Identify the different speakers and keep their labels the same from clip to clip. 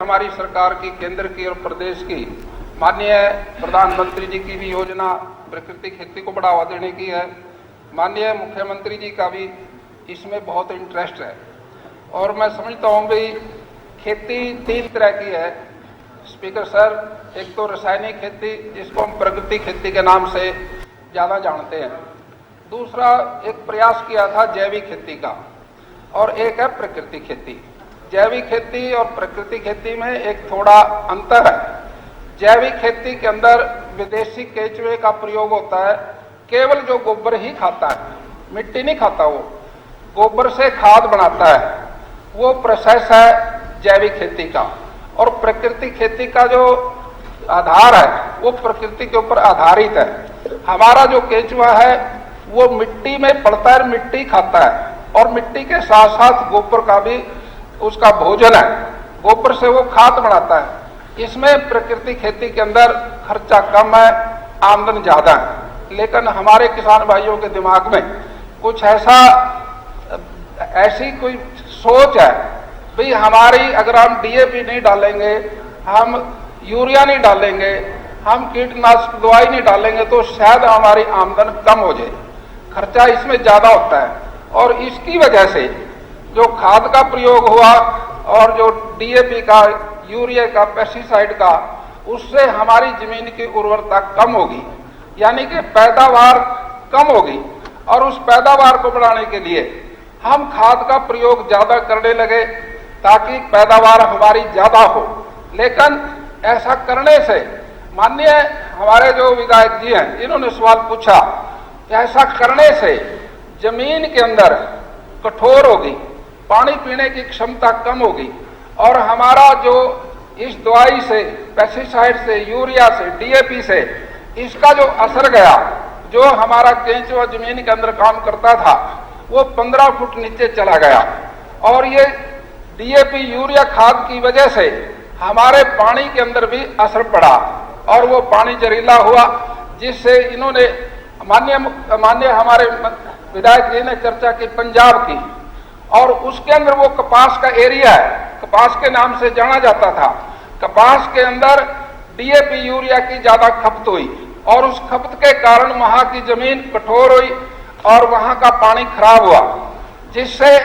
Speaker 1: हमारी सरकार की, केंद्र की और प्रदेश की माननीय प्रधानमंत्री जी की भी योजना प्राकृतिक खेती को बढ़ावा देने की है। माननीय मुख्यमंत्री जी का भी इसमें बहुत इंटरेस्ट है और मैं समझता हूँ भाई खेती 3 तरह की है स्पीकर सर। एक तो रासायनिक खेती, जिसको हम प्राकृतिक खेती के नाम से ज़्यादा जानते हैं। दूसरा एक प्रयास किया था जैविक खेती का, और एक है प्राकृतिक खेती। जैविक खेती और प्राकृतिक खेती में एक थोड़ा अंतर है। जैविक खेती के अंदर विदेशी केंचुए का प्रयोग होता है, केवल जो गोबर ही खाता है, मिट्टी नहीं खाता, वो गोबर से खाद बनाता है, वो प्रोसेस है जैविक खेती का। और प्राकृतिक खेती का जो आधार है वो प्रकृति के ऊपर आधारित है। हमारा जो केंचुआ है वो मिट्टी में पड़ता है, मिट्टी खाता है, और मिट्टी के साथ साथ गोबर का भी उसका भोजन है, गोबर से वो खाद बनाता है। इसमें प्राकृतिक खेती के अंदर खर्चा कम है, आमदन ज्यादा है। लेकिन हमारे किसान भाइयों के दिमाग में कुछ ऐसी कोई सोच है भाई हमारी, अगर हम डीएपी नहीं डालेंगे, हम यूरिया नहीं डालेंगे, हम कीटनाशक दवाई नहीं डालेंगे तो शायद हमारी आमदन कम हो जाए, खर्चा इसमें ज्यादा होता है। और इसकी वजह से जो खाद का प्रयोग हुआ और जो डीएपी का, यूरिया का, पेस्टिसाइड का, उससे हमारी जमीन की उर्वरता कम होगी, यानी कि पैदावार कम होगी। और उस पैदावार को बढ़ाने के लिए हम खाद का प्रयोग ज्यादा करने लगे ताकि पैदावार हमारी ज्यादा हो। लेकिन ऐसा करने से, माननीय हमारे जो विधायक जी हैं इन्होंने सवाल पूछा, ऐसा करने से जमीन के अंदर कठोर होगी, पानी पीने की क्षमता कम होगी, और हमारा जो इस दवाई से, पेस्टिसाइड से, यूरिया से, डीएपी से इसका जो असर गया, जो हमारा केंचुआ जमीन के अंदर काम करता था वो 15 फुट नीचे चला गया। और ये डीएपी, यूरिया खाद की वजह से हमारे पानी के अंदर भी असर पड़ा और वो पानी जहरीला हुआ, जिससे इन्होंने माननीय हमारे विधायक जी ने चर्चा की पंजाब की, और उसके अंदर वो कपास का एरिया है, कपास के नाम से जाना जाता था। कपास के अंदर डीएपी, यूरिया की ज्यादा खपत हुई और उस खपत के कारण वहां की जमीन कठोर हुई और वहां का पानी खराब हुआ, जिससे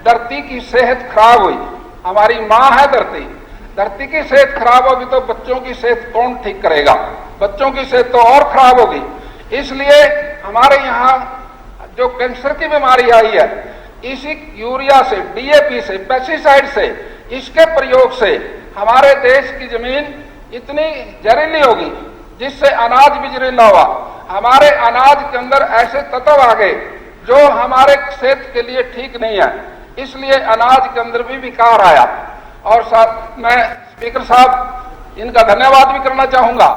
Speaker 1: धरती की सेहत खराब हुई। हमारी माँ है धरती, धरती की सेहत खराब होगी तो बच्चों की सेहत कौन ठीक करेगा? बच्चों की सेहत तो और खराब होगी। इसलिए हमारे यहाँ जो कैंसर की बीमारी आई है, इसी यूरिया से, डीएपी से, पेस्टिसाइड से, इसके प्रयोग से हमारे देश की जमीन इतनी जहरीली होगी जिससे अनाज भी जहरीला हुआ। हमारे अनाज के अंदर ऐसे तत्व आ गए जो हमारे सेहत के लिए ठीक नहीं है, इसलिए अनाज के अंदर भी विकार आया। और साथ मैं स्पीकर साहब इनका धन्यवाद भी करना चाहूंगा।